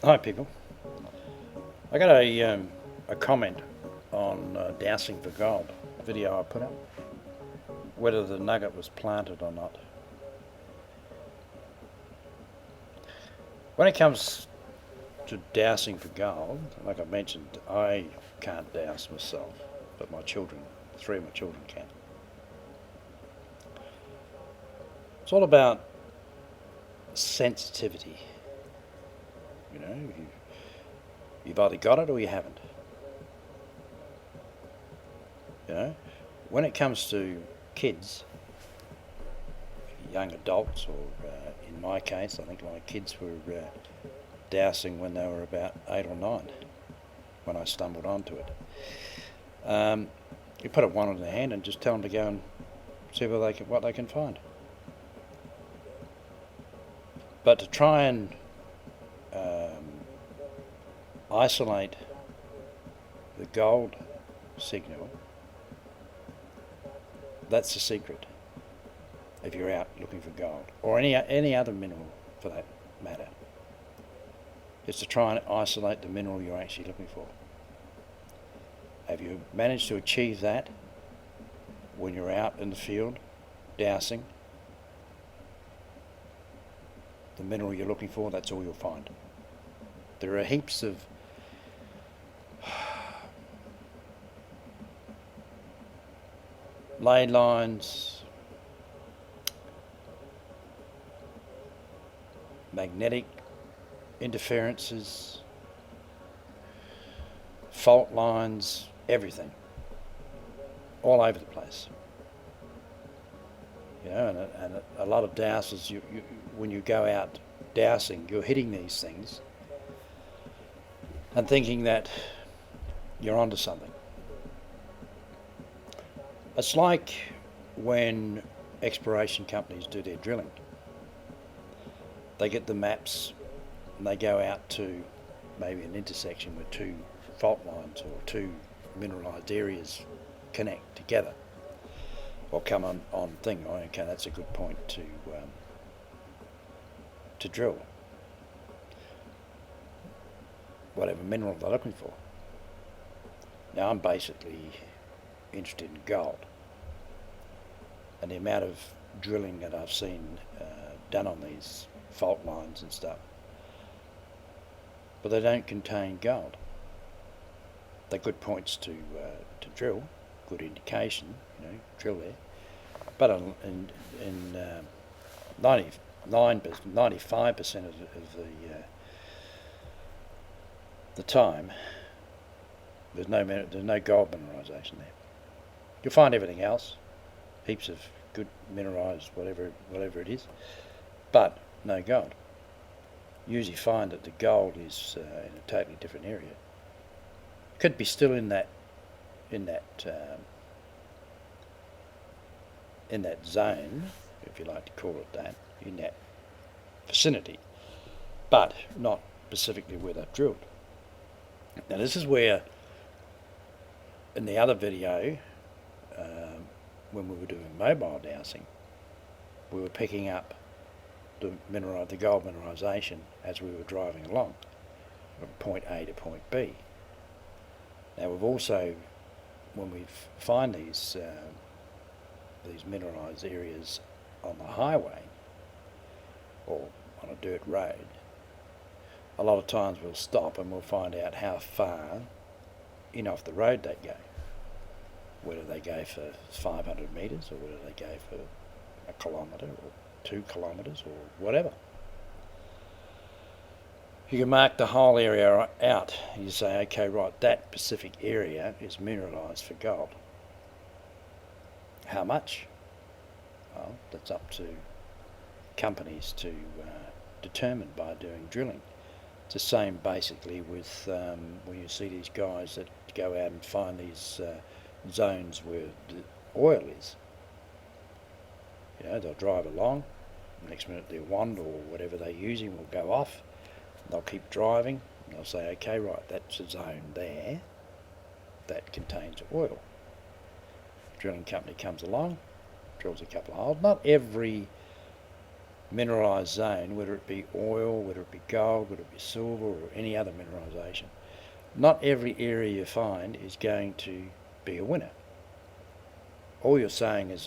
Hi people. I got a comment on Dowsing for Gold, a video I put up, whether the nugget was planted or not. When it comes to dowsing for gold, like I mentioned, I can't douse myself, but my children, three of my children can. It's all about sensitivity. You know, you've either got it or you haven't. You know, when it comes to kids, young adults, or in my case, I think my kids were dowsing when they were about 8 or 9 when I stumbled onto it. You put one in their hand and just tell them to go and see what they can find. But to try and isolate the gold signal, that's the secret if you're out looking for gold, or any other mineral for that matter, is to try and isolate the mineral you're actually looking for. Have you managed to achieve that when you're out in the field dowsing? The mineral you're looking for, that's all you'll find. There are heaps of ley lines, magnetic interferences, fault lines, everything, all over the place. You know, and a lot of dowsers, when you go out dowsing, you're hitting these things and thinking that you're onto something. It's like when exploration companies do their drilling. They get the maps and they go out to maybe an intersection where two fault lines or two mineralised areas connect together or come on thing. Oh, okay, that's a good point to drill whatever mineral they're looking for. Now I'm basically interested in gold, and the amount of drilling that I've seen done on these fault lines and stuff, but they don't contain gold. They're good points to drill, good indication, drill there. But in 95% of the time, there's no gold mineralisation there. You'll find everything else, heaps of good mineralised whatever it is, but no gold. You usually find that the gold is in a totally different area. Could be still in that zone, if you like to call it that, in that vicinity, but not specifically where they've drilled. Now this is where, in the other video, when we were doing mobile dowsing, we were picking up the gold mineralisation as we were driving along from point A to point B. Now we've also, when we find these mineralised areas on the highway or on a dirt road, a lot of times we'll stop and we'll find out how far in off the road they go. Whether they go for 500 metres or whether they go for a kilometre or 2 kilometres or whatever. You can mark the whole area out. You say, okay, right, that specific area is mineralised for gold. How much? Well, that's up to companies to determine by doing drilling. It's the same basically with when you see these guys that go out and find these zones where the oil is. They'll drive along, next minute their wand or whatever they're using will go off. They'll keep driving and they'll say, okay, right, that's a zone there that contains oil. Drilling company comes along, drills a couple of holes. Not every mineralised zone, whether it be oil, whether it be gold, whether it be silver or any other mineralisation, not every area you find is going to be a winner. All you're saying is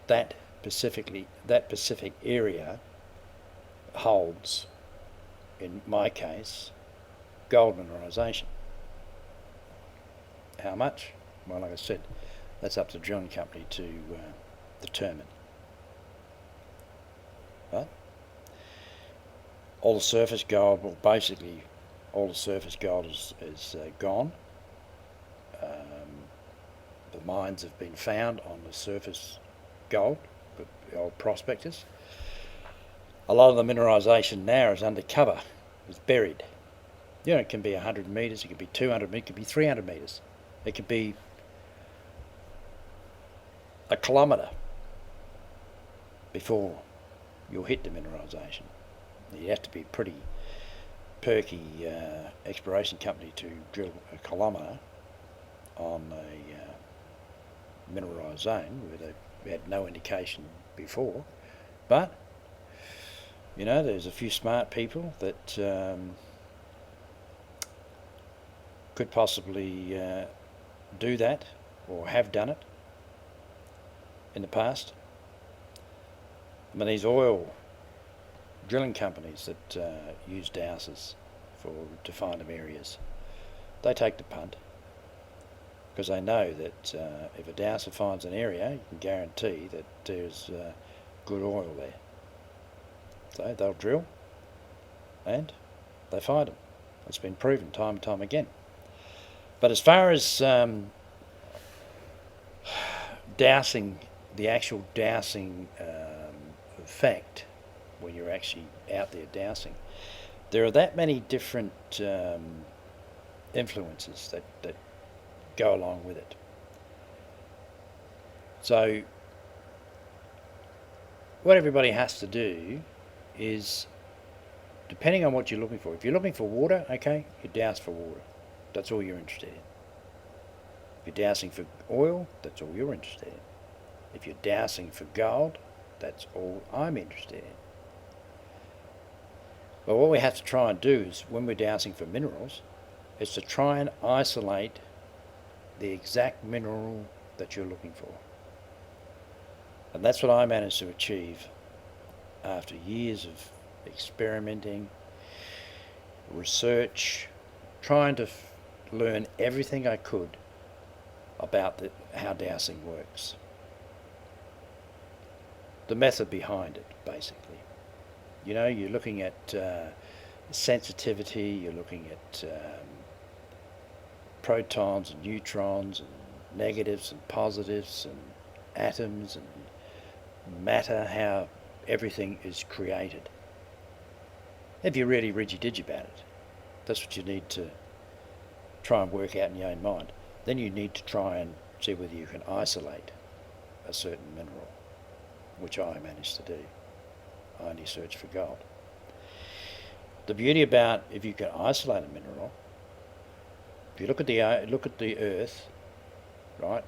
that specific area holds, in my case, gold mineralisation. How much? Well, like I said, that's up to the drilling company to determine. Right? All the surface gold, well, basically all the surface gold is gone. The mines have been found on the surface gold, the old prospectors. A lot of the mineralisation now is undercover, is buried. You know, it can be 100 metres, it can be 200 metres, it can be 300 metres. It could be a kilometre before you'll hit the mineralisation. You have to be a pretty perky exploration company to drill a kilometre on a mineralised zone where they had no indication before. But, you know, there's a few smart people that could possibly do that or have done it in the past. I mean, these oil drilling companies that use dowsers to find them areas, they take the punt because they know that if a dowser finds an area, you can guarantee that there's good oil there. So they'll drill and they find them. It's been proven time and time again. But as far as dowsing, the actual dowsing effect, when you're actually out there dowsing, there are that many different influences that go along with it. So what everybody has to do is, depending on what you're looking for, if you're looking for water, okay, you douse for water. That's all you're interested in. If you're dowsing for oil, that's all you're interested in. If you're dowsing for gold, that's all I'm interested in. But what we have to try and do is, when we're dowsing for minerals, is to try and isolate the exact mineral that you're looking for. And that's what I managed to achieve after years of experimenting, research, trying to learn everything I could about how dowsing works. The method behind it, basically. You know, you're looking at sensitivity, you're looking at protons and neutrons and negatives and positives and atoms and matter, how everything is created. If you're really ridgy-diggy about it, that's what you need to try and work out in your own mind. Then you need to try and see whether you can isolate a certain mineral, which I managed to do. I only searched for gold. The beauty about, if you can isolate a mineral, if you look at the Earth, right,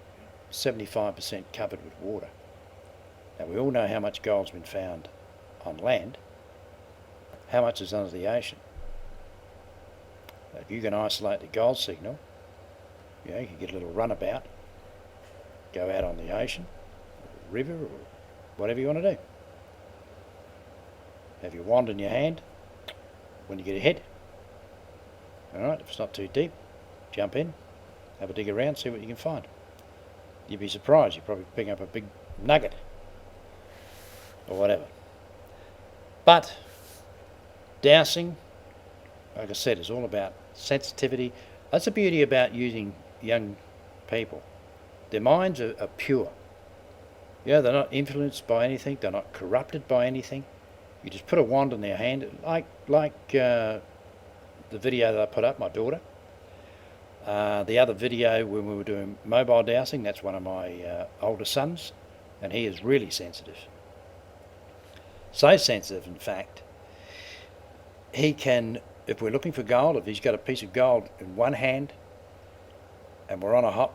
75% covered with water. Now we all know how much gold's been found on land. How much is under the ocean? If you can isolate the gold signal, you know, you can get a little runabout, go out on the ocean, or river, or whatever you want to do. Have your wand in your hand when you get ahead. Alright, if it's not too deep, jump in, have a dig around, see what you can find. You'd be surprised, you're probably picking up a big nugget or whatever. But dowsing, like I said, is all about sensitivity. That's the beauty about using young people. Their minds are pure. Yeah, they're not influenced by anything, they're not corrupted by anything. You just put a wand in their hand, like the video that I put up, my daughter. The other video when we were doing mobile dowsing, that's one of my older sons, and he is really sensitive. So sensitive, in fact, he can, if we're looking for gold, if he's got a piece of gold in one hand and we're on a hot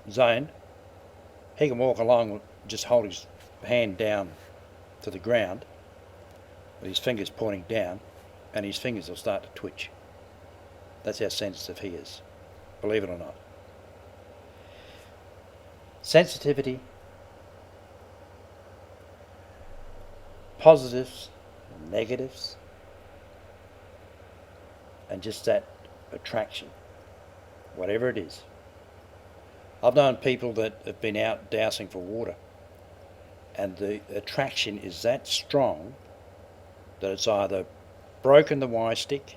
zone, he can walk along, just hold his hand down to the ground with his fingers pointing down, and his fingers will start to twitch. That's how sensitive he is, believe it or not. Sensitivity, positives, negatives, and just that attraction, whatever it is. I've known people that have been out dowsing for water, and the attraction is that strong that it's either broken the Y stick,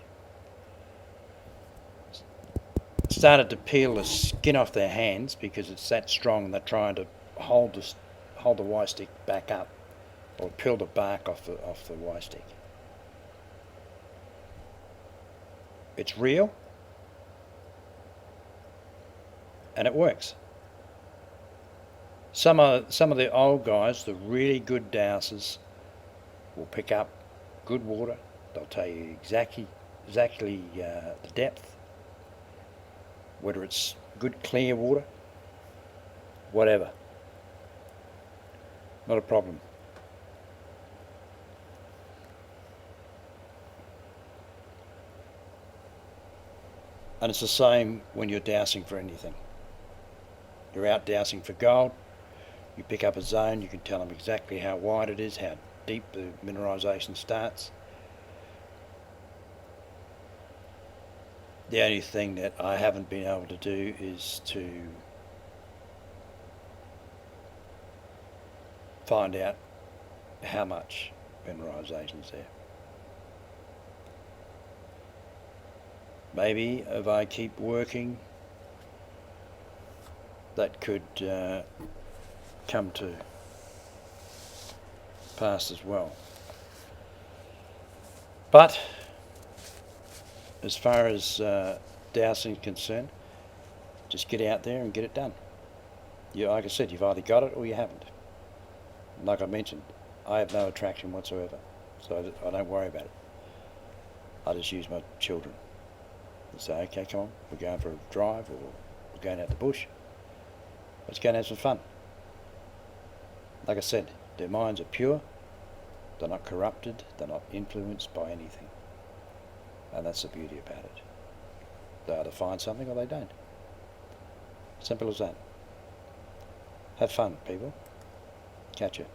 started to peel the skin off their hands because it's that strong and they're trying to hold the Y stick back up, or peel the bark off the Y stick. It's real, and it works. Some of the old guys, the really good dowsers, will pick up good water. They'll tell you exactly the depth, whether it's good clear water, whatever. Not a problem. And it's the same when you're dowsing for anything. You're out dowsing for gold, you pick up a zone, you can tell them exactly how wide it is, how deep the mineralisation starts. The only thing that I haven't been able to do is to find out how much mineralisation is there. Maybe if I keep working, that could come to pass as well. But as far as dowsing is concerned, just get out there and get it done. Like I said, you've either got it or you haven't. Like I mentioned, I have no attraction whatsoever, so I don't worry about it. I just use my children. And say, okay, come on, we're going for a drive, or we're going out the bush. Let's go and have some fun. Like I said, their minds are pure, they're not corrupted, they're not influenced by anything. And that's the beauty about it. They either find something or they don't. Simple as that. Have fun, people. Catch you.